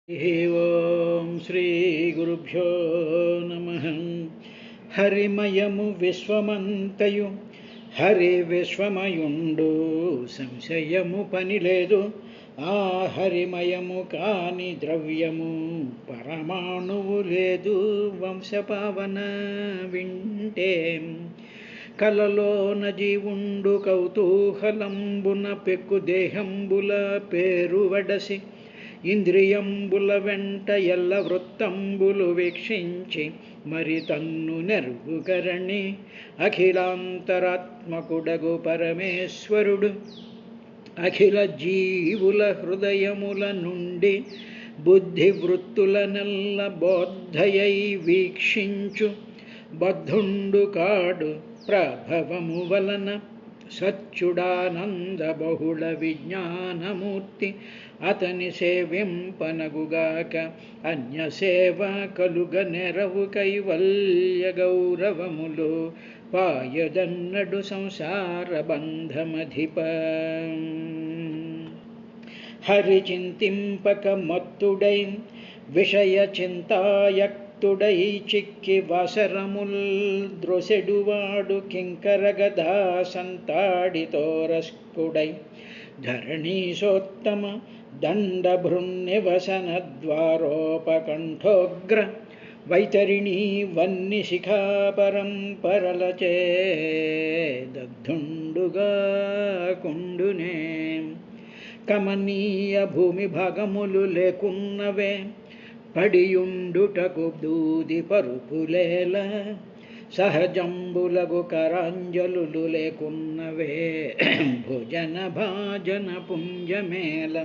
ఓం శ్రీ గురుభ్యో నమః. హరిమయము విశ్వమంతయు హరి విశ్వమయుండు, సంశయము పని లేదు. ఆ హరిమయము కాని ద్రవ్యము పరమాణువు లేదు. వంశపావన వింటే కలలోన జీవుండు కౌతూహలంబున పెక్కు దేహంబుల పేరు వడసి ఇంద్రియంబుల వెంట ఎల్ల వృత్తంబులు వీక్షించి మరి తన్ను నెరుగుకరణి అఖిలాంతరాత్మకుడగు పరమేశ్వరుడు అఖిల జీవుల హృదయముల నుండి బుద్ధి వృత్తులనెల్ల బోద్ధయై వీక్షించు బద్ధుండు కాడు. ప్రభవము వలన సచ్చుడానంద బహుళ విజ్ఞానమూర్తి అతని సేవింపనగుగాక అన్యసేవ కలుగ నెరవు కైవల్య గౌరవములు పాయదన్నడు సంసార బంధమధిప. హరి చింతింపక మత్తుడై విషయ చింతాయక్తుడై చిక్కి వసరముల్ ద్రొసెడువాడు కింకరగదా సంతాడితోరస్కుడై ధరణీశోత్తమ దండభృన్నివసన ద్వారోపకంఠోగ్ర వైతరిణీ వన్ని శిఖాపరంపరలచే దగ్ధుండుగా కుండునే. కమనీయ భూమి భాగములు లేకున్నవే పడియుండుటకు దూది పరుపులేల, సహజంబులగు కరాంజలులు లేకున్నవే భోజన భాజన పుంజమేల,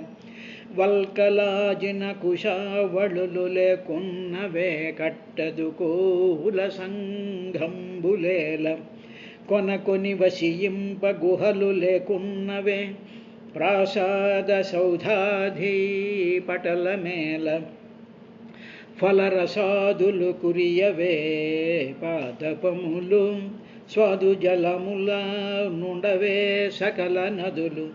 వల్కలాజిన కుశావళులు లేకున్నవే కట్టదు కోల సంఘంబులేల, కొనకొని వసియింప గుహలు లేకున్నవే ప్రాసాద సౌధాధి పటలమేల, ఫలరసాదులు కురియవే పాదపములు, స్వాదు జలముల నుండవే సకల నదులు,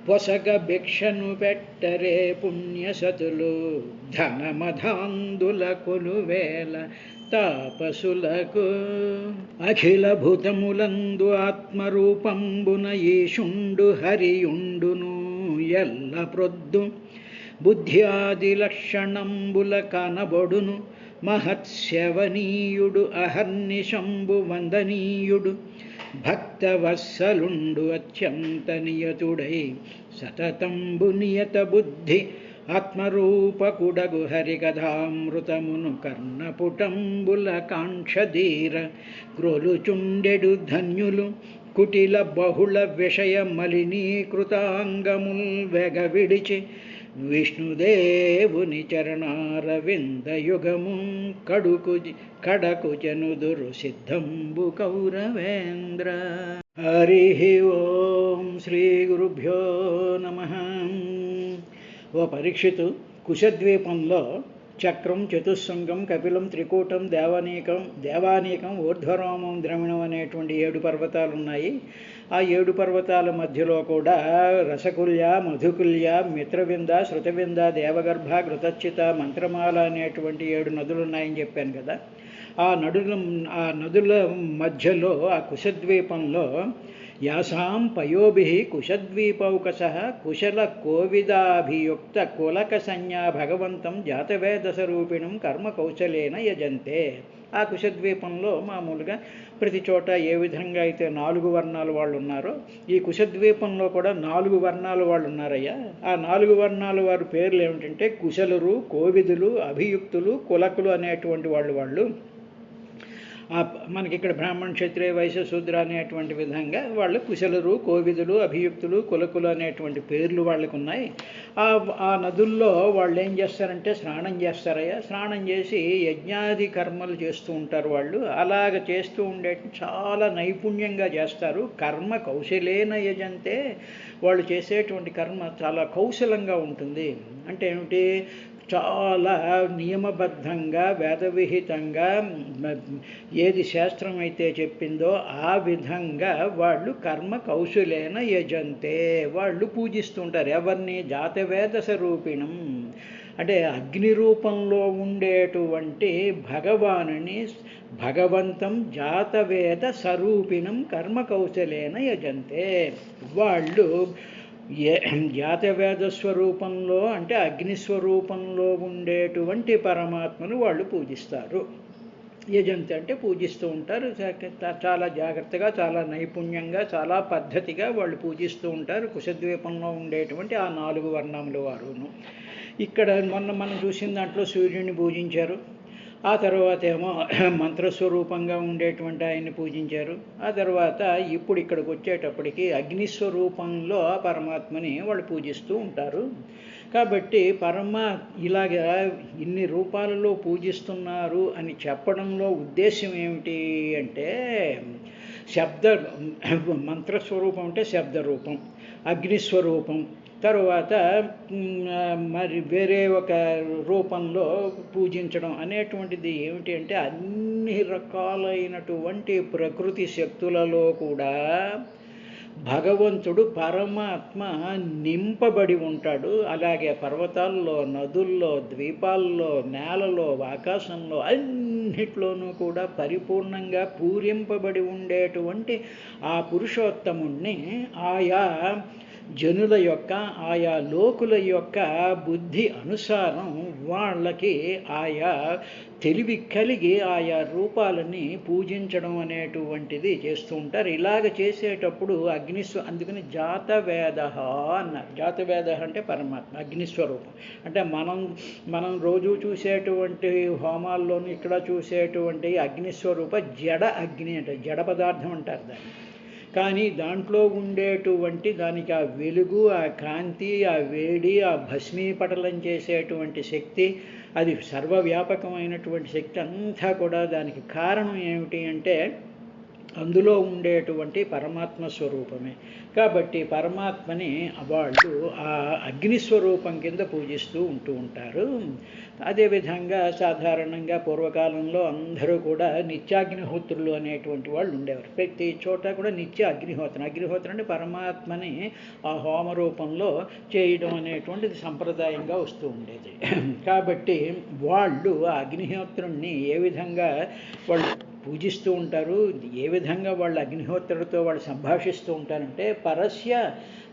పొసగ భిక్షను పెట్టరే పుణ్యసతులు, ధనమధాందుల కొలువేల తాపసులకు. అఖిల భూతములందు ఆత్మరూపంబున ఈశుండు హరియుండును ఎల్ల ప్రొద్దు, బుద్ధ్యాది లక్షణంబుల కనబొడును మహత్స్యవనీయుడు అహర్నిశంబు వందనీయుడు, భక్తవత్సలుండు అత్యంత నియతుడై సతతంబు నియత బుద్ధి ఆత్మరూపకుడగు హరికథామృతమును కర్ణపుటంబుల కాంక్షధీర గ్రోలుచుండెడు ధన్యులు, కుటిల బహుళ విషయ మలినీకృతాంగముల్ వెగవిడిచి విష్ణుదేవుని చరణారవిందయుగము కడకు జనుదురు సిద్ధంబు కౌరవేంద్ర. హరి ఓం శ్రీ గురుభ్యో నమః. ఓ పరీక్షితు, కుశద్వీపంలో చక్రం, చతుస్సంగం, కపిలం, త్రికూటం, దేవానీకం, ఊర్ధ్వరోమం, ద్రవిణం అనేటువంటి 7 పర్వతాలు ఉన్నాయి. ఆ 7 పర్వతాల మధ్యలో కూడా రసకుల్య, మధుకుల్య, మిత్రవింద, శృతవింద, దేవగర్భ, ఘృతచ్చిత, మంత్రమాల అనేటువంటి 7 నదులు ఉన్నాయని చెప్పాను కదా. ఆ నదుల మధ్యలో ఆ కుశద్వీపంలో యాసాం పయోభిః కుశద్వీపౌకసః కుశల కోవిదాభియుక్త కులక సంజ్ఞా భగవంతం జాతవేదసరూపిణం కర్మ కౌశలేన యజంతే. ఆ కుశద్వీపంలో మామూలుగా ప్రతి చోట ఏ విధంగా అయితే 4 వర్ణాల వాళ్ళు ఉన్నారో, ఈ కుశద్వీపంలో కూడా 4 వర్ణాల వాళ్ళు ఉన్నారయ్యా. ఆ 4 వర్ణాల వారి పేర్లు ఏమిటంటే కుశలురు, కోవిదులు, అభియుక్తులు, కులకులు అనేటువంటి వాళ్ళు. మనకి ఇక్కడ బ్రాహ్మణ, క్షత్రియ, వైశ్య, శూద్ర అనేటువంటి విధంగా వాళ్ళు కుశలురు, కోవిదులు, అభియుక్తులు, కులకులు అనేటువంటి పేర్లు వాళ్ళకు ఉన్నాయి. ఆ నదుల్లో వాళ్ళు ఏం చేస్తారంటే స్నానం చేస్తారయ్యా. స్నానం చేసి యజ్ఞాది కర్మలు చేస్తూ ఉంటారు వాళ్ళు. అలాగ చేస్తూ ఉండే చాలా నైపుణ్యంగా చేస్తారు. కర్మ కౌశలేన యజంతే. వాళ్ళు చేసేటువంటి కర్మ చాలా కౌశలంగా ఉంటుంది. అంటే ఏమిటి, చాలా నియమబద్ధంగా వేదవిహితంగా ఏది శాస్త్రం అయితే చెప్పిందో ఆ విధంగా వాళ్ళు కర్మ కౌశలేన యజంతే, వాళ్ళు పూజిస్తుంటారు. ఎవరిని? జాతవేద స్వరూపిణం అంటే అగ్ని రూపంలో ఉండేటువంటి భగవానుని భగవంతం జాతవేద స్వరూపిణం కర్మకౌశలేన యజంతే. వాళ్ళు జాతవేద స్వరూపంలో అంటే అగ్నిస్వరూపంలో ఉండేటువంటి పరమాత్మను వాళ్ళు పూజిస్తారు. యజంతి అంటే పూజిస్తూ ఉంటారు. చాలా జాగ్రత్తగా, చాలా నైపుణ్యంగా, చాలా పద్ధతిగా వాళ్ళు పూజిస్తూ ఉంటారు కుశద్వీపంలో ఉండేటువంటి ఆ 4 వర్ణముల వారును. ఇక్కడ మొన్న మనం చూసిన దాంట్లో సూర్యుడిని పూజించారు. ఆ తర్వాత ఏమో మంత్రస్వరూపంగా ఉండేటువంటి ఆయన్ని పూజించారు. ఆ తర్వాత ఇప్పుడు ఇక్కడికి వచ్చేటప్పటికి అగ్నిస్వరూపంలో పరమాత్మని వాళ్ళు పూజిస్తూ ఉంటారు. కాబట్టి ఇలాగా ఇన్ని రూపాలలో పూజిస్తున్నారు అని చెప్పడంలో ఉద్దేశం ఏమిటి అంటే, మంత్రస్వరూపం అంటే శబ్దరూపం, అగ్నిస్వరూపం, తరువాత మరి వేరే ఒక రూపంలో పూజించడం అనేటువంటిది ఏమిటి అంటే, అన్ని రకాలైనటువంటి ప్రకృతి శక్తులలో కూడా భగవంతుడు పరమాత్మ నింపబడి ఉంటాడు. అలాగే పర్వతాల్లో, నదుల్లో, ద్వీపాల్లో, నేలలో, ఆకాశంలో అన్నిట్లోనూ కూడా పరిపూర్ణంగా పూరింపబడి ఉండేటువంటి ఆ పురుషోత్తముణ్ణి ఆయా జనుల యొక్క, ఆయా లోకుల యొక్క బుద్ధి అనుసారం వాళ్ళకి ఆయా తెలివి కలిగి ఆయా రూపాలని పూజించడం అనేటువంటిది చేస్తూ ఉంటారు. ఇలాగ చేసేటప్పుడు అందుకని జాతవేద అన్నారు. జాతవేద అంటే పరమాత్మ అగ్నిస్వరూపం. అంటే మనం రోజు చూసేటువంటి హోమాల్లోనూ ఇక్కడ చూసేటువంటి అగ్నిస్వరూప జడ అగ్ని అంటే జడ పదార్థం అంటారు దాన్ని. కానీ దాంట్లో ఉండేటువంటి దానికి ఆ వెలుగు, ఆ కాంతి, ఆ వేడి, ఆ భస్మీపటలం చేసేటువంటి శక్తి, అది సర్వవ్యాపకమైనటువంటి శక్తి అంతా కూడా దానికి కారణం ఏమిటి అంటే అందులో ఉండేటువంటి పరమాత్మ స్వరూపమే. కాబట్టి పరమాత్మని వాళ్ళు ఆ అగ్నిస్వరూపం కింద పూజిస్తూ ఉంటారు. అదేవిధంగా సాధారణంగా పూర్వకాలంలో అందరూ కూడా నిత్యాగ్నిహోత్రులు అనేటువంటి వాళ్ళు ఉండేవారు. ప్రతి చోట కూడా నిత్య అగ్నిహోత్రం అంటే పరమాత్మని ఆ హోమరూపంలో చేయడం అనేటువంటిది సంప్రదాయంగా వస్తూ ఉండేది. కాబట్టి వాళ్ళు ఆ అగ్నిహోత్రుణ్ణి ఏ విధంగా వాళ్ళు పూజిస్తూ ఉంటారు, ఏ విధంగా వాళ్ళు అగ్నిహోత్రుడితో వాళ్ళు సంభాషిస్తూ ఉంటారంటే, పరస్య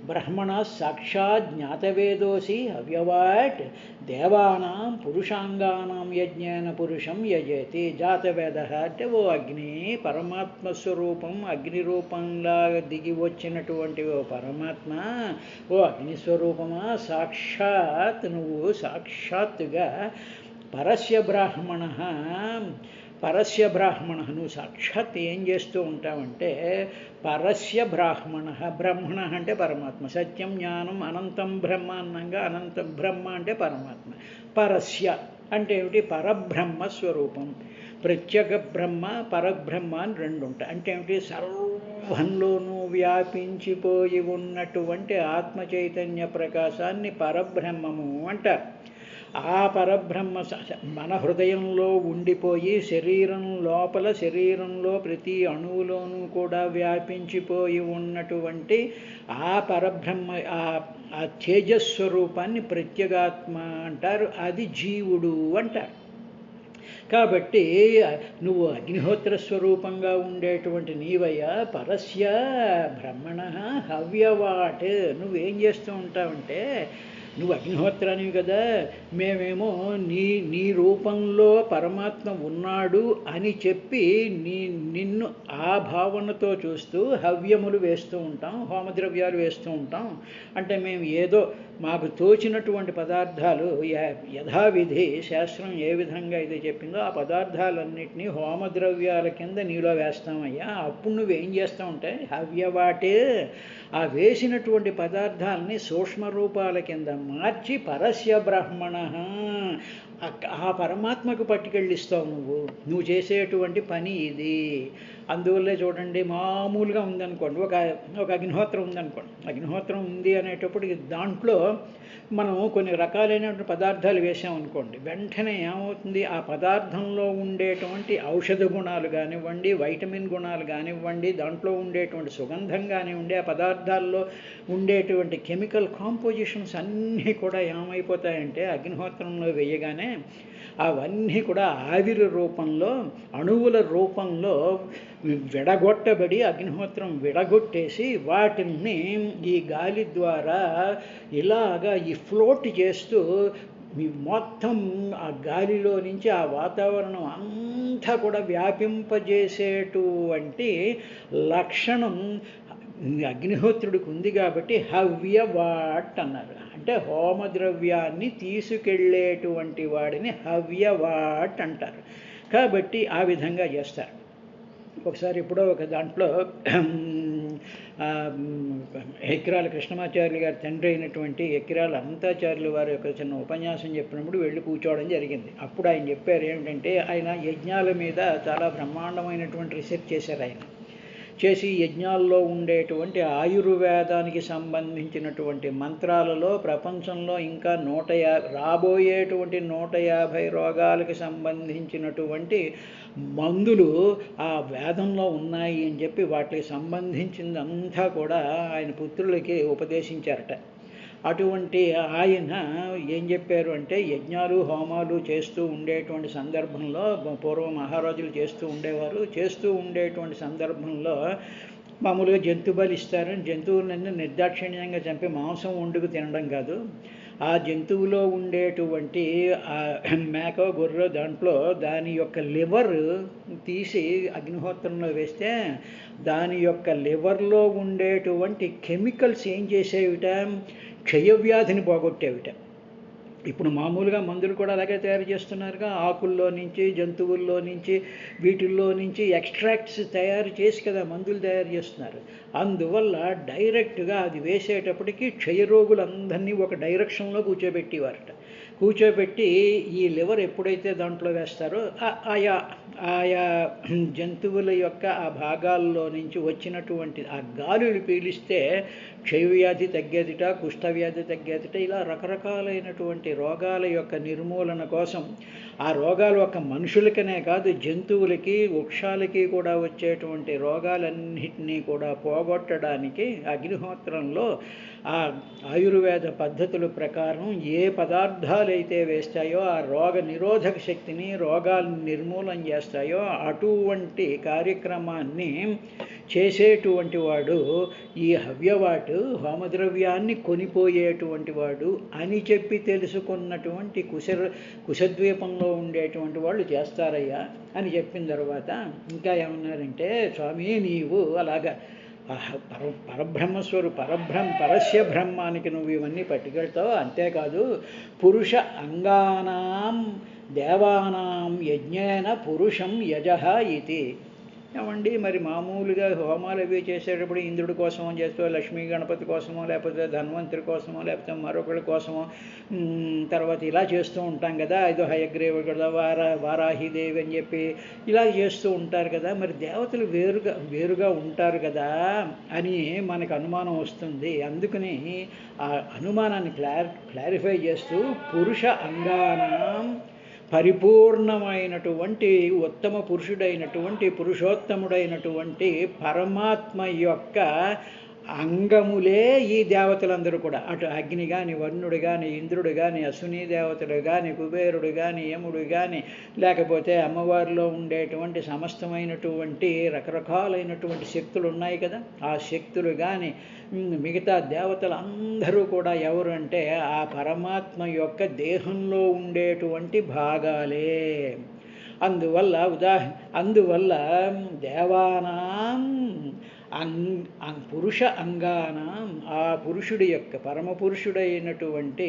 బ్రహ్మణ సాక్షాత్ జ్ఞాతవేదోసి అవ్యవాట్ దేవానాం పురుషాంగానాం యజ్ఞేన పురుషం యజేతి. జాతవేద అంటే ఓ అగ్ని, పరమాత్మ స్వరూపం అగ్ని రూపంలా దిగి వచ్చినటువంటి ఓ పరమాత్మ, ఓ అగ్నిస్వరూపమా, నువ్వు సాక్షాత్తుగా పరస్య బ్రాహ్మణ నువ్వు సాక్షాత్ ఏం చేస్తూ ఉంటావంటే, పరస్య బ్రహ్మణ అంటే పరమాత్మ, సత్యం జ్ఞానం అనంతం బ్రహ్మ అన్నంగా అనంతం బ్రహ్మ అంటే పరమాత్మ. పరస్య అంటే ఏమిటి? పరబ్రహ్మ స్వరూపం. ప్రత్యేక బ్రహ్మ, పరబ్రహ్మ అని 2 ఉంటాయి. అంటే ఏమిటి? సర్వంలోనూ వ్యాపించిపోయి ఉన్నటువంటి ఆత్మ చైతన్య ప్రకాశాన్ని పరబ్రహ్మము అంటారు. ఆ పరబ్రహ్మ మన హృదయంలో ఉండిపోయి శరీరంలో ప్రతి అణువులోనూ కూడా వ్యాపించిపోయి ఉన్నటువంటి ఆ పరబ్రహ్మ, ఆ తేజస్వరూపాన్ని ప్రత్యేగాత్మ అంటారు. అది జీవుడు అంటారు. కాబట్టి నువ్వు అగ్నిహోత్ర స్వరూపంగా ఉండేటువంటి నీవయ్య పరస్య బ్రహ్మణ హవ్యవాట్. నువ్వేం చేస్తూ ఉంటావంటే, నువ్వు అగ్నిహోత్రానివి కదా, మేమేమో నీ రూపంలో పరమాత్మ ఉన్నాడు అని చెప్పి నిన్ను ఆ భావనతో చూస్తూ హవ్యములు వేస్తూ ఉంటాం, హోమద్రవ్యాలు వేస్తూ ఉంటాం. అంటే మేము ఏదో మాకు తోచినటువంటి పదార్థాలు యథావిధి శాస్త్రం ఏ విధంగా అయితే చెప్పిందో ఆ పదార్థాలన్నింటినీ హోమద్రవ్యాల కింద నీలో వేస్తామయ్యా. అప్పుడు నువ్వేం చేస్తావంటే హవ్యవాటే ఆ వేసినటువంటి పదార్థాలని సూక్ష్మ రూపాల కింద మార్చి పరస్య బ్రాహ్మణ ఆ పరమాత్మకు పట్టుకెళ్ళిస్తావు నువ్వు చేసేటువంటి పని ఇది. అందువల్లే చూడండి, మామూలుగా ఉందనుకోండి, ఒక అగ్నిహోత్రం ఉందనుకోండి. అగ్నిహోత్రం ఉంది అనేటప్పుడు దాంట్లో మనం కొన్ని రకాలైనటువంటి పదార్థాలు వేసామనుకోండి, వెంటనే ఏమవుతుంది, ఆ పదార్థంలో ఉండేటువంటి ఔషధ గుణాలు కానివ్వండి, వైటమిన్ గుణాలు కానివ్వండి, దాంట్లో ఉండేటువంటి సుగంధం కానివ్వండి, ఆ పదార్థాల్లో ఉండేటువంటి కెమికల్ కాంపోజిషన్స్ అన్నీ కూడా ఏమైపోతాయంటే అగ్నిహోత్రంలో వేయగానే అవన్నీ కూడా ఆవిరి రూపంలో, అణువుల రూపంలో విడగొట్టబడి, అగ్నిహోత్రం విడగొట్టేసి వాటిని ఈ గాలి ద్వారా ఇలాగా ఈ ఫ్లోట్ చేస్తూ మొత్తం ఆ గాలిలో నుంచి ఆ వాతావరణం అంతా కూడా వ్యాపింపజేసేటువంటి లక్షణం అగ్నిహోత్రుడికి ఉంది. కాబట్టి హవ్యవాట్ అన్నారు. అంటే హోమద్రవ్యాన్ని తీసుకెళ్ళేటువంటి వాడిని హవ్యవాట్ అంటారు. కాబట్టి ఆ విధంగా చేస్తారు. ఒకసారి ఎప్పుడో ఒక దాంట్లో ఎక్కిరాల కృష్ణమాచార్యులు గారి తండ్రి అయినటువంటి ఎక్కిరాల అనంతాచార్యులు వారి యొక్క చిన్న ఉపన్యాసం చెప్పినప్పుడు వెళ్ళి కూర్చోవడం జరిగింది. అప్పుడు ఆయన చెప్పారు ఏమిటంటే, ఆయన యజ్ఞాల మీద చాలా బ్రహ్మాండమైనటువంటి రీసెర్చ్ చేశారు. ఆయన చేసి యజ్ఞాల్లో ఉండేటువంటి ఆయుర్వేదానికి సంబంధించినటువంటి మంత్రాలలో ప్రపంచంలో ఇంకా రాబోయేటువంటి 150 రోగాలకు సంబంధించినటువంటి మందులు ఆ వేదంలో ఉన్నాయి అని చెప్పి వాటికి సంబంధించిందంతా కూడా ఆయన పుత్రులకి ఉపదేశించారట. అటువంటి ఆయన ఏం చెప్పారు అంటే, యజ్ఞాలు హోమాలు చేస్తూ ఉండేటువంటి సందర్భంలో, పూర్వం మహారాజులు చేస్తూ ఉండేటువంటి సందర్భంలో మామూలుగా జంతు బలి ఇస్తారు. జంతువులన్నీ నిర్దాక్షిణ్యంగా చంపి మాంసం వండుకు తినడం కాదు, ఆ జంతువులో ఉండేటువంటి ఆ మేక గొర్రె దాంట్లో దాని యొక్క లివర్ తీసి అగ్నిహోత్రంలో వేస్తే దాని యొక్క లివర్లో ఉండేటువంటి కెమికల్స్ ఏం చేసేవిట, క్షయవ్యాధిని పోగొట్టేవిట. ఇప్పుడు మామూలుగా మందులు కూడా అలాగే తయారు చేస్తున్నారుగా, ఆకుల్లో నుంచి, జంతువుల్లో నుంచి, వీటిల్లో నుంచి ఎక్స్ట్రాక్ట్స్ తయారు చేసి కదా మందులు తయారు చేస్తున్నారు. అందువల్ల డైరెక్ట్గా అది వేసేటప్పటికి క్షయరోగులందరినీ ఒక డైరెక్షన్లో కూర్చోబెట్టి ఈ లివర్ ఎప్పుడైతే దాంట్లో వేస్తారో ఆయా జంతువుల యొక్క ఆ భాగాల్లో నుంచి వచ్చినటువంటి ఆ గాలులు పీలిస్తే క్షయవ్యాధి తగ్గేదిట, కుష్ఠవ్యాధి తగ్గేదిట. ఇలా రకరకాలైనటువంటి రోగాల యొక్క నిర్మూలన కోసం, ఆ రోగాలు ఒక మనుషులకనే కాదు జంతువులకి, వృక్షాలకి కూడా వచ్చేటువంటి రోగాలన్నింటినీ కూడా పోగొట్టడానికి అగ్నిహోత్రంలో ఆ ఆయుర్వేద పద్ధతుల ప్రకారం ఏ పదార్థాలైతే వేస్తాయో ఆ రోగ నిరోధక శక్తిని, రోగాలను నిర్మూలన చేస్తాయో అటువంటి కార్యక్రమాన్ని చేసేటువంటి వాడు ఈ హవ్యవాటు, హోమద్రవ్యాన్ని కొనిపోయేటువంటి వాడు అని చెప్పి తెలుసుకున్నటువంటి కుశద్వీపంలో ఉండేటువంటి వాళ్ళు చేస్తారయ్యా అని చెప్పిన తర్వాత ఇంకా ఏమన్నారంటే, స్వామి నీవు అలాగా పరస్య బ్రహ్మానికి నువ్వు ఇవన్నీ పట్టుకెళ్తావు, అంతేకాదు పురుష అంగానాం దేవానాం యజ్ఞేన పురుషం యజః ఇతి. ఏమండి, మరి మామూలుగా హోమాలు అవి చేసేటప్పుడు ఇంద్రుడి కోసమో చేస్తావు, లక్ష్మీ గణపతి కోసమో, లేకపోతే ధన్వంతరి కోసమో, లేకపోతే మరొకరి కోసమో, తర్వాత ఇలా చేస్తూ ఉంటాం కదా, ఏదో హయగ్రీవ కదా, వారాహిదేవి అని చెప్పి ఇలా చేస్తూ ఉంటారు కదా, మరి దేవతలు వేరుగా ఉంటారు కదా అని మనకు అనుమానం వస్తుంది. అందుకని ఆ అనుమానాన్ని క్లారిఫై చేస్తూ పురుష అంగానాం, పరిపూర్ణమైనటువంటి ఉత్తమ పురుషుడైనటువంటి పురుషోత్తముడైనటువంటి పరమాత్మ యొక్క అంగములే ఈ దేవతలందరూ కూడా. అటు అగ్ని కానీ, వరుణుడు కానీ, ఇంద్రుడు కానీ, అశ్విని దేవతలు కానీ, కుబేరుడు కానీ, యముడు కానీ, లేకపోతే అమ్మవారిలో ఉండేటువంటి సమస్తమైనటువంటి రకరకాలైనటువంటి శక్తులు ఉన్నాయి కదా, ఆ శక్తులు కానీ మిగతా దేవతలు అందరూ కూడా ఎవరు అంటే ఆ పరమాత్మ యొక్క దేహంలో ఉండేటువంటి భాగాలే. అందువల్ల దేవానాం పురుష అంగానాం, ఆ పురుషుడి యొక్క పరమపురుషుడైనటువంటి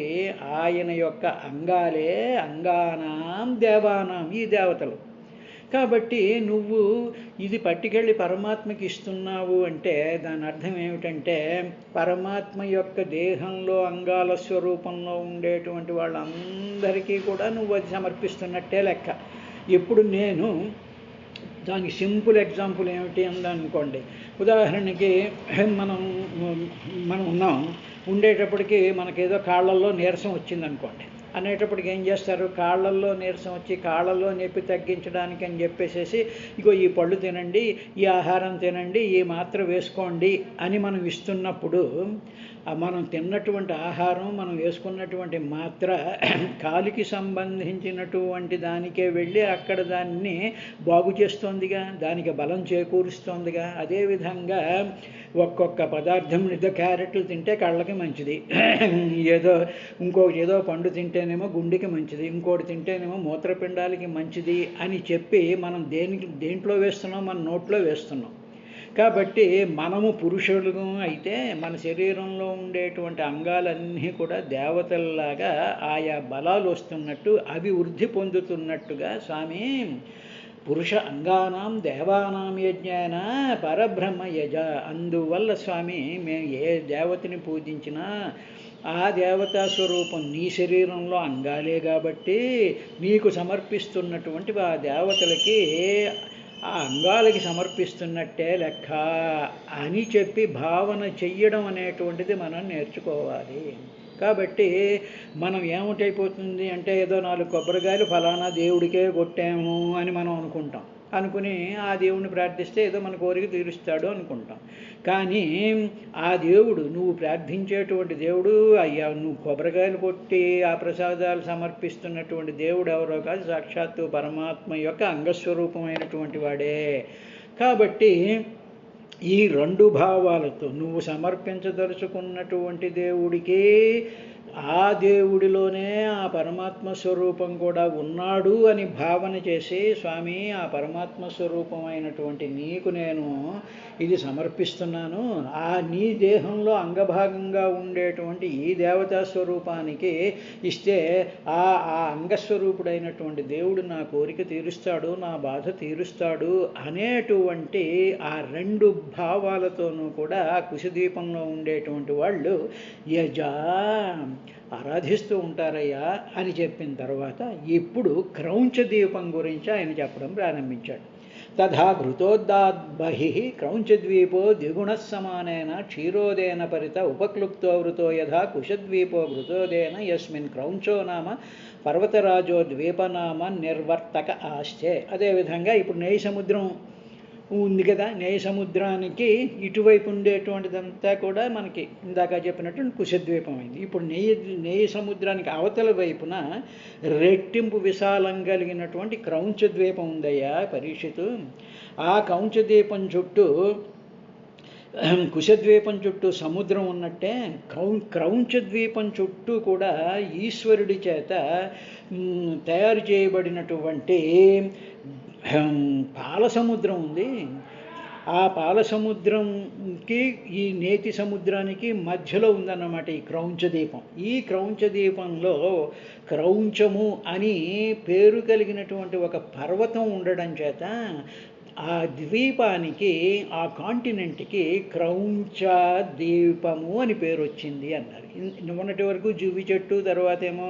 ఆయన యొక్క అంగాలే అంగానాం దేవానాం, ఈ దేవతలు. కాబట్టి నువ్వు ఇది పట్టుకెళ్ళి పరమాత్మకి ఇస్తున్నావు అంటే దాని అర్థం ఏమిటంటే పరమాత్మ యొక్క దేహంలో అంగాల స్వరూపంలో ఉండేటువంటి వాళ్ళందరికీ కూడా నువ్వు అది సమర్పిస్తున్నట్టే లెక్క. ఇప్పుడు నేను దానికి సింపుల్ ఎగ్జాంపుల్ ఏమిటి అందనుకోండి. ఉదాహరణకి మనం మనం ఉన్నాం, ఉండేటప్పటికి మనకేదో కాళ్ళల్లో నీరసం వచ్చిందనుకోండి. అనేటప్పటికి ఏం చేస్తారు, కాళ్ళల్లో నీరసం వచ్చి కాళ్ళల్లో నొప్పి తగ్గించడానికి అని చెప్పేసేసి ఇగో ఈ పళ్ళు తినండి, ఈ ఆహారం తినండి, ఈ మాత్ర వేసుకోండి అని మనం ఇస్తున్నప్పుడు మనం తిన్నటువంటి ఆహారం, మనం వేసుకున్నటువంటి మాత్ర కాలికి సంబంధించినటువంటి దానికే వెళ్ళి అక్కడ దాన్ని బాగు చేస్తోందిగా, దానికి బలం చేకూరుస్తోందిగా. అదేవిధంగా ఒక్కొక్క పదార్థం ఏదో క్యారెట్లు తింటే కళ్ళకి మంచిది, ఏదో పండు తింటేనేమో గుండెకి మంచిది, ఇంకోటి తింటేనేమో మూత్రపిండాలకి మంచిది అని చెప్పి మనం దేంట్లో వేస్తున్నాం, మన నోట్లో వేస్తున్నాం. కాబట్టి మనము పురుషులు అయితే మన శరీరంలో ఉండేటువంటి అంగాలన్నీ కూడా దేవతల్లాగా ఆయా బలాలు వస్తున్నట్టు అవి వృద్ధి పొందుతున్నట్టుగా స్వామి పురుష అంగానాం దేవానాం యజ్ఞాన పరబ్రహ్మ యజ. అందువల్ల స్వామి మేము ఏ దేవతని పూజించినా ఆ దేవతా స్వరూపం నీ శరీరంలో అంగాలే కాబట్టి నీకు సమర్పిస్తున్నటువంటి ఆ దేవతలకి ఆ అంగాలకి సమర్పిస్తున్నట్టే లెక్క అని చెప్పి భావన చెయ్యడం అనేటువంటిది మనం నేర్చుకోవాలి. కాబట్టి మనం ఏమిటైపోతుంది అంటే ఏదో 4 కొబ్బరికాయలు ఫలానా దేవుడికే కొట్టాము అని మనం అనుకుంటాం. అనుకుని ఆ దేవుడిని ప్రార్థిస్తే ఏదో మన కోరిక తీరుస్తాడు అనుకుంటాం. కానీ ఆ దేవుడు, నువ్వు ప్రార్థించేటువంటి దేవుడు, అయ్యా నువ్వు కొబ్బరికాయలు కొట్టి ఆ ప్రసాదాలు సమర్పిస్తున్నటువంటి దేవుడు ఎవరో కాదు, సాక్షాత్తు పరమాత్మ యొక్క అంగస్వరూపమైనటువంటి వాడే. కాబట్టి ఈ 2 భావాలతో నువ్వు సమర్పించదలుచుకున్నటువంటి దేవుడికి ఆ దేవుడిలోనే ఆ పరమాత్మ స్వరూపం కూడా ఉన్నాడు అని భావన చేసి స్వామి ఆ పరమాత్మ స్వరూపమైనటువంటి నీకు నేను ఇది సమర్పిస్తున్నాను. ఆ నీ దేహంలో అంగభాగంగా ఉండేటువంటి ఈ దేవతా స్వరూపానికి ఇస్తే ఆ అంగస్వరూపుడైనటువంటి దేవుడు నా కోరిక తీరుస్తాడు, నా బాధ తీరుస్తాడు అనేటువంటి ఆ 2 భావాలతోనూ కూడా కుశదీపంలో ఉండేటువంటి వాళ్ళు యజా ఆరాధిస్తూ ఉంటారయ్యా అని చెప్పిన తర్వాత ఇప్పుడు క్రౌంచ దీపం గురించి ఆయన చెప్పడం ప్రారంభించాడు. తథా ఘృతోద్దాద్బహి క్రౌంచద్వీపో ద్విగుణ సమానేన క్షీరోదేన పరిత ఉపక్లుప్తో వృతో యథా కుశద్వీపో ఘృతోదేన యస్మిన్ క్రౌంచో నామ పర్వతరాజో ద్వీపనామ నిర్వర్తక ఆస్తే. అదేవిధంగా ఇప్పుడు నేయ సముద్రం ఉంది కదా, నేయ సముద్రానికి ఇటువైపు ఉండేటువంటిదంతా కూడా మనకి ఇందాక చెప్పినట్టు కుశద్వీపం అయింది. ఇప్పుడు నేయ సముద్రానికి అవతల వైపున రెట్టింపు విశాలం కలిగినటువంటి క్రౌంచ ద్వీపం ఉందయ్యా పరీక్షితు. ఆ క్రౌంచ ద్వీపం చుట్టూ కుశద్వీపం చుట్టూ సముద్రం ఉన్నట్టే క్రౌంచ ద్వీపం చుట్టూ కూడా ఈశ్వరుడి చేత తయారు చేయబడినటువంటి పాల సముద్రం ఉంది. ఆ పాల సముద్రంకి ఈ నేతి సముద్రానికి మధ్యలో ఉందన్నమాట ఈ క్రౌంచ దీపం. ఈ క్రౌంచ దీపంలో క్రౌంచము అని పేరు కలిగినటువంటి ఒక పర్వతం ఉండడం చేత ఆ ద్వీపానికి, ఆ కాంటినెంట్కి క్రౌంచ ద్వీపము అని పేరు వచ్చింది అన్నారు. మొన్నటి వరకు జువ్వి చెట్టు, తర్వాత ఏమో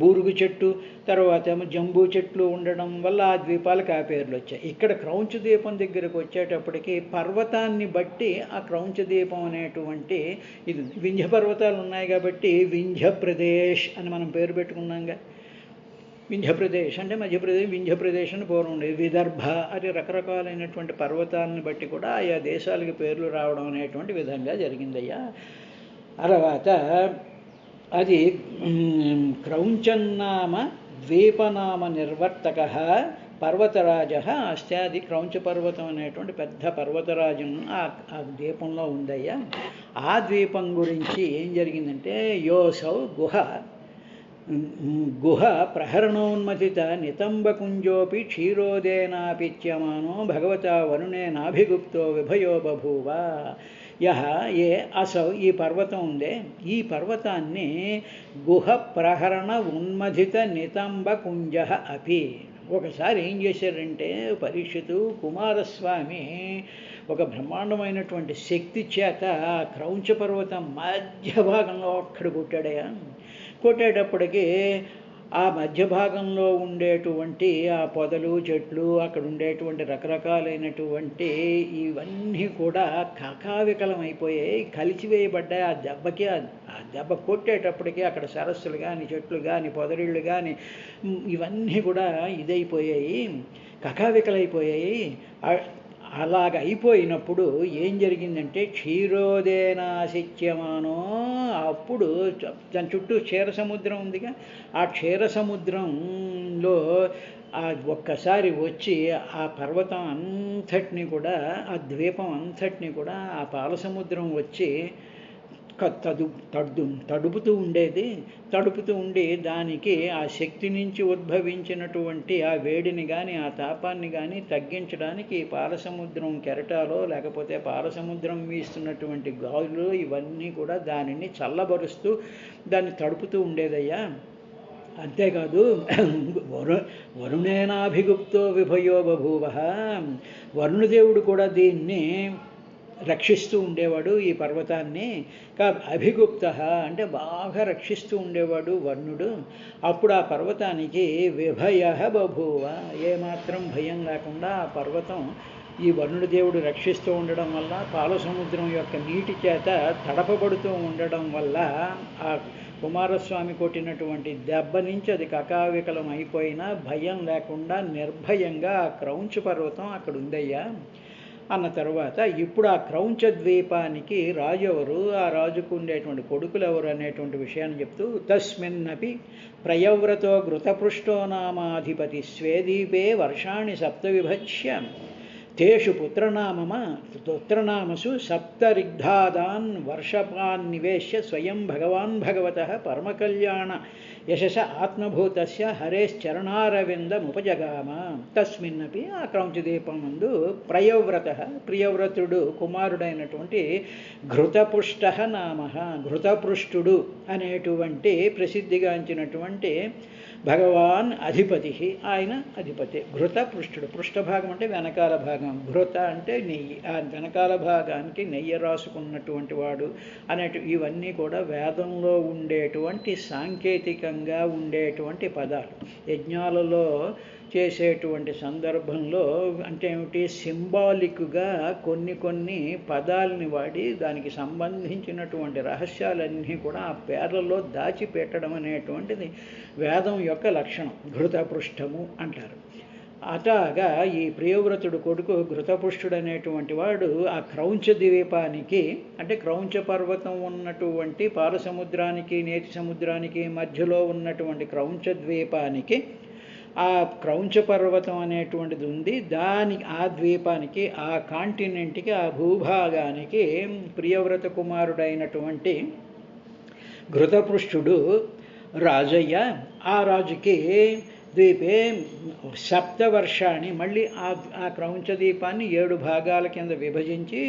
బూరుగు చెట్టు, తర్వాత ఏమో జంబూ చెట్లు ఉండడం వల్ల ఆ ద్వీపాలకు ఆ పేర్లు వచ్చాయి. ఇక్కడ క్రౌంచ ద్వీపం దగ్గరకు వచ్చేటప్పటికి పర్వతాన్ని బట్టి ఆ క్రౌంచ ద్వీపం అనేటువంటి ఇది వింధ్య పర్వతాలు ఉన్నాయి కాబట్టి వింధ్యప్రదేశ్ అని మనం పేరు పెట్టుకున్నాంగా. వింధ్యప్రదేశ్ అంటే మధ్యప్రదేశ్, వింధ్యప్రదేశ్ అని పూర్వం ఉండేది. విదర్భ అది రకరకాలైనటువంటి పర్వతాలను బట్టి కూడా ఆయా దేశాలకి పేర్లు రావడం అనేటువంటి విధంగా జరిగిందయ్యా. తర్వాత అది క్రౌంచన్నామ ద్వీపనామ నిర్వర్తక పర్వతరాజ అస్తే. అది క్రౌంచ పర్వతం అనేటువంటి పెద్ద పర్వతరాజం ఆ ద్వీపంలో ఉందయ్యా. ఆ ద్వీపం గురించి ఏం జరిగిందంటే యోసౌ గుహ ప్రహరణోన్మతిత నితంబకుంజోపి క్షీరోదేనాపిత్యమానో భగవతా వరుణేనాభిగుప్తో విభయో బభూవ. యహ ఏ అసౌ ఈ పర్వతం ఉందే, ఈ పర్వతాన్ని గుహ ప్రహరణ ఉన్మథిత నితంబకుంజ అపి ఒకసారి ఏం చేశారంటే పరీక్షితు కుమారస్వామి ఒక బ్రహ్మాండమైనటువంటి శక్తి చేత క్రౌంచ పర్వతం మధ్య భాగంలో ఒక్కడు కొట్టాడయా. కొట్టేటప్పటికి ఆ మధ్య భాగంలో ఉండేటువంటి ఆ పొదలు చెట్లు అక్కడ ఉండేటువంటి రకరకాలైనటువంటి ఇవన్నీ కూడా కకావికలమైపోయాయి, కలిసివేయబడ్డాయి. ఆ దెబ్బకి ఆ దెబ్బ కొట్టేటప్పటికి అక్కడ సరస్సులు కానీ చెట్లు కానీ పొదరిళ్ళు కానీ ఇవన్నీ కూడా ఇదైపోయాయి, కకావికలైపోయాయి. అలాగ అయిపోయినప్పుడు ఏం జరిగిందంటే క్షీరోదేనాశిత్యమానో, అప్పుడు దాని చుట్టూ క్షీర సముద్రం ఉందిగా, ఆ క్షీర సముద్రంలో ఒక్కసారి వచ్చి ఆ పర్వతం అంతటిని కూడా, ఆ ద్వీపం అంతటిని కూడా ఆ పాలసముద్రం వచ్చి తడుపుతూ ఉండేది. తడుపుతూ ఉండి దానికి ఆ శక్తి నుంచి ఉద్భవించినటువంటి ఆ వేడిని కానీ ఆ తాపాన్ని కానీ తగ్గించడానికి పాలసముద్రం కెరటాలో లేకపోతే పాలసముద్రం వీస్తున్నటువంటి గాలులు ఇవన్నీ కూడా దానిని చల్లబరుస్తూ దాన్ని తడుపుతూ ఉండేదయ్యా. అంతేకాదు వరుణేనాభిగుప్తో విభయో బభూవ, వరుణదేవుడు కూడా దీన్ని రక్షిస్తూ ఉండేవాడు ఈ పర్వతాన్ని. అభిగుప్త అంటే బాగా రక్షిస్తూ ఉండేవాడు వరుణుడు. అప్పుడు ఆ పర్వతానికి విభయ బభూవ, ఏమాత్రం భయం లేకుండా ఆ పర్వతం ఈ వరుణుడి దేవుడు రక్షిస్తూ ఉండడం వల్ల, పాలసముద్రం యొక్క నీటి చేత తడపబడుతూ ఉండడం వల్ల ఆ కుమారస్వామి కొట్టినటువంటి దెబ్బ నుంచి అది కకావికలం అయిపోయినా భయం లేకుండా నిర్భయంగా ఆ క్రౌంచ పర్వతం అక్కడ ఉందయ్యా అన్న తర్వాత, ఇప్పుడు ఆ క్రౌంచ ద్వీపానికి రాజు ఎవరు, ఆ రాజుకు ఉండేటువంటి కొడుకులు ఎవరు అనేటువంటి విషయాన్ని చెప్తూ, తస్మిన్నపి ప్రయవ్రతో ఘృతపృష్టో నామాధిపతి స్వేదీపే వర్షాణి సప్త విభజ్య తేషు పుత్రనామసు సప్తరిగ్ధాదాన్ వర్షపాన్ నివేశ్య స్వయం భగవాన్ భగవతః పరమకళ్యాణ యశస ఆత్మభూతస్య హరేశ్చరణారవిందముపజగామ. తస్మిన్నపి ఆ క్రౌంచదీపమందు ప్రియవ్రతుడు కుమారుడైనటువంటి ఘృతపృష్ట నామ, ఘృతపృష్ఠుడు అనేటువంటి ప్రసిద్ధిగాంచినటువంటి భగవాన్ అధిపతి, ఆయన అధిపతి. ఘృతపృష్ఠుడు, పృష్ఠభాగం అంటే వెనకాల భాగం, ఘృత అంటే నెయ్యి, ఆ వెనకాల భాగానికి నెయ్యి రాసుకున్నటువంటి వాడు ఇవన్నీ కూడా వేదంలో ఉండేటువంటి సాంకేతికంగా ఉండేటువంటి పదాలు. యజ్ఞాలలో చేసేటువంటి సందర్భంలో అంటే ఏమిటి, సింబాలిక్గా కొన్ని పదాలని వాడి దానికి సంబంధించినటువంటి రహస్యాలన్నీ కూడా ఆ పేర్లలో దాచిపెట్టడం అనేటువంటిది వేదం యొక్క లక్షణం, ఘృతపృష్ఠము అంటారు. అట్లాగా ఈ ప్రియవ్రతుడు కొడుకు ఘృతపృష్ఠుడు అనేటువంటి వాడు ఆ క్రౌంచ ద్వీపానికి, అంటే క్రౌంచ పర్వతం ఉన్నటువంటి పాలసముద్రానికి నేతి సముద్రానికి మధ్యలో ఉన్నటువంటి క్రౌంచ ద్వీపానికి, ఆ క్రౌంచ పర్వతం అనేటువంటిది ఉంది, ఆ ద్వీపానికి, ఆ కాంటినెంట్కి, ఆ భూభాగానికి ప్రియవ్రత కుమారుడైనటువంటి ఘృతపృష్ఠుడు రాజయ్య. ఆ రాజుకి ద్వీపే సప్తవర్షాన్ని, మళ్ళీ ఆ క్రౌంచ ద్వీపాన్ని 7 భాగాల కింద విభజించి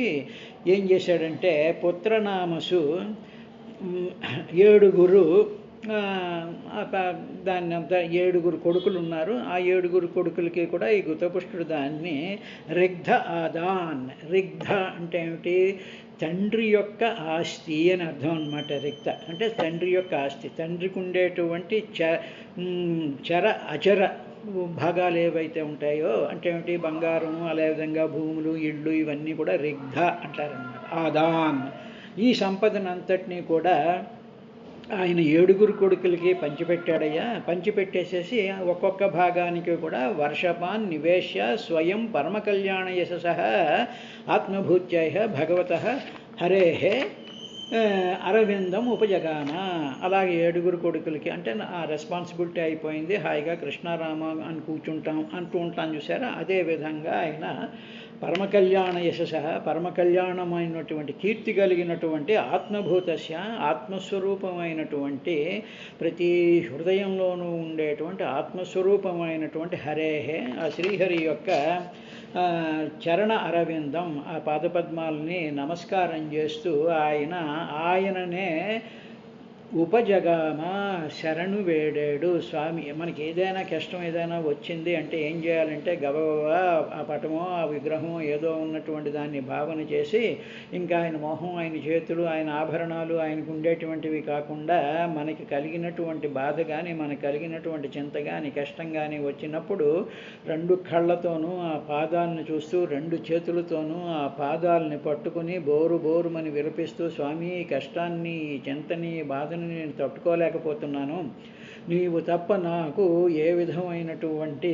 ఏం చేశాడంటే పుత్రనామసు 7 దాన్నంతా 7 కొడుకులు ఉన్నారు. ఆ 7 కొడుకులకి కూడా ఈ ఘృతపృష్ఠుడు దాన్ని రిగ్ధ ఆదాన్, రిగ్ధ అంటే ఏమిటి, తండ్రి యొక్క ఆస్తి అని అర్థం అనమాట. రిక్త అంటే తండ్రి యొక్క ఆస్తి, తండ్రికి ఉండేటువంటి చర అచర భాగాలు ఏవైతే ఉంటాయో అంటే ఏమిటి, బంగారం, అదేవిధంగా భూములు, ఇళ్ళు, ఇవన్నీ కూడా రిగ్ధ అంటారన్నమాట. ఆదాన్ ఈ సంపదనంతటినీ కూడా ఆయన 7 కొడుకులకి పంచిపెట్టాడయ్యా. పంచిపెట్టేసేసి ఒక్కొక్క భాగానికి కూడా వర్షపాన్ నివేశ్య స్వయం పరమకళ్యాణ యశసః ఆత్మభూత్యైః భగవతః హరేః అరవిందం ఉపజగామ. అలాగే 7 కొడుకులకి అంటే ఆ రెస్పాన్సిబిలిటీ అయిపోయింది, హాయిగా కృష్ణారామ అని అంటూ ఉంటాను చూసారా, అదేవిధంగా ఆయన పరమకళ్యాణ యశస, పరమకళ్యాణమైనటువంటి కీర్తి కలిగినటువంటి ఆత్మభూతస్య, ఆత్మస్వరూపమైనటువంటి ప్రతి హృదయంలోనూ ఉండేటువంటి ఆత్మస్వరూపమైనటువంటి హరేహే, ఆ శ్రీహరి యొక్క చరణ అరవిందం, ఆ పాదపద్మాలని నమస్కారం చేస్తూ ఆయననే ఉపజగామ శరణు వేడాడు స్వామి. మనకి ఏదైనా కష్టం ఏదైనా వచ్చింది అంటే ఏం చేయాలంటే గబగబా ఆ పటమో ఆ విగ్రహమో ఏదో ఉన్నటువంటి దాన్ని భావన చేసి ఇంకా ఆయన మొహం, ఆయన చేతులు, ఆయన ఆభరణాలు ఆయనకు ఉండేటువంటివి కాకుండా మనకి కలిగినటువంటి బాధ కానీ మనకు కలిగినటువంటి చింత కానీ కష్టం కానీ వచ్చినప్పుడు రెండు కళ్ళతోనూ ఆ పాదాలను చూస్తూ రెండు చేతులతోనూ ఆ పాదాలని పట్టుకుని బోరు బోరుమని విలపిస్తూ స్వామి ఈ కష్టాన్ని ఈ చింతని బాధని నేను తట్టుకోలేకపోతున్నాను, నీవు తప్ప నాకు ఏ విధమైనటువంటి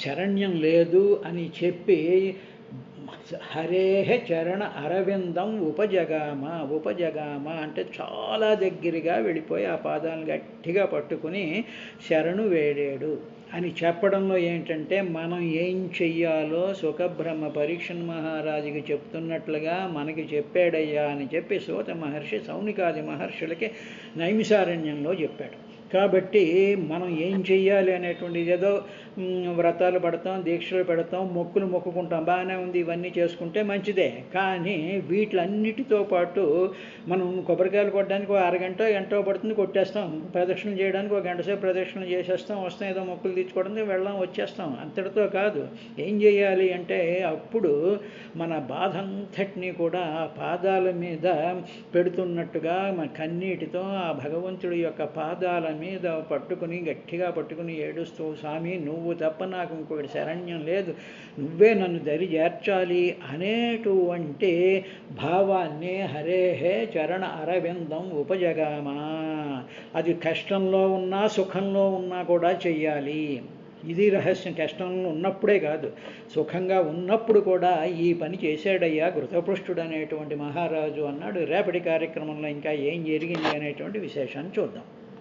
శరణ్యం లేదు అని చెప్పి హరేహ చరణ అరవిందం ఉపజగామ. ఉపజగామ అంటే చాలా దగ్గరగా వెళ్ళిపోయి ఆ పాదాలను గట్టిగా పట్టుకుని శరణు వేడాడు అని చెప్పడంలో ఏంటంటే మనం ఏం చెయ్యాలో సుఖబ్రహ్మ పరీక్షన్ మహారాజుకి చెప్తున్నట్లుగా మనకి చెప్పాడయ్యా అని చెప్పి సూత మహర్షి సౌనికాది మహర్షులకి నైమిసారణ్యంలో చెప్పాడు. కాబట్టి మనం ఏం చెయ్యాలి అనేటువంటిది ఏదో వ్రతాలు పడతాం, దీక్షలు పెడతాం, మొక్కులు మొక్కుకుంటాం, బాగానే ఉంది, ఇవన్నీ చేసుకుంటే మంచిదే. కానీ వీటిలన్నిటితో పాటు మనం కొబ్బరికాయలు కొట్టడానికి ఒక అరగంట గంట పడుతుంది, కొట్టేస్తాం. ప్రదక్షిణలు చేయడానికి ఒక గంట సేపు ప్రదక్షిణలు చేసేస్తాం, వస్తాం, ఏదో మొక్కులు తీర్చుకోవడానికి వెళ్ళాం, వచ్చేస్తాం. అంతటితో కాదు, ఏం చేయాలి అంటే అప్పుడు మన బాధ అంతటినీ కూడా ఆ పాదాల మీద పెడుతున్నట్టుగా మన కన్నీటితో ఆ భగవంతుడి యొక్క పాదాల మీద పట్టుకుని గట్టిగా పట్టుకుని ఏడుస్తూ స్వామి నువ్వు తప్ప నాకు ఇంకొకటి శరణ్యం లేదు, నువ్వే నన్ను దరి చేర్చాలి అనేటువంటి భావాన్ని హరేహే చరణ అరవిందం ఉపజగామా. అది కష్టంలో ఉన్నా సుఖంలో ఉన్నా కూడా చెయ్యాలి. ఇది రహస్యం. కష్టంలో ఉన్నప్పుడే కాదు, సుఖంగా ఉన్నప్పుడు కూడా ఈ పని చేశాడయ్యా ఘృతపృష్ఠుడు అనేటువంటి మహారాజు అన్నాడు. రేపటి కార్యక్రమంలో ఇంకా ఏం జరిగింది అనేటువంటి విశేషాన్ని చూద్దాం.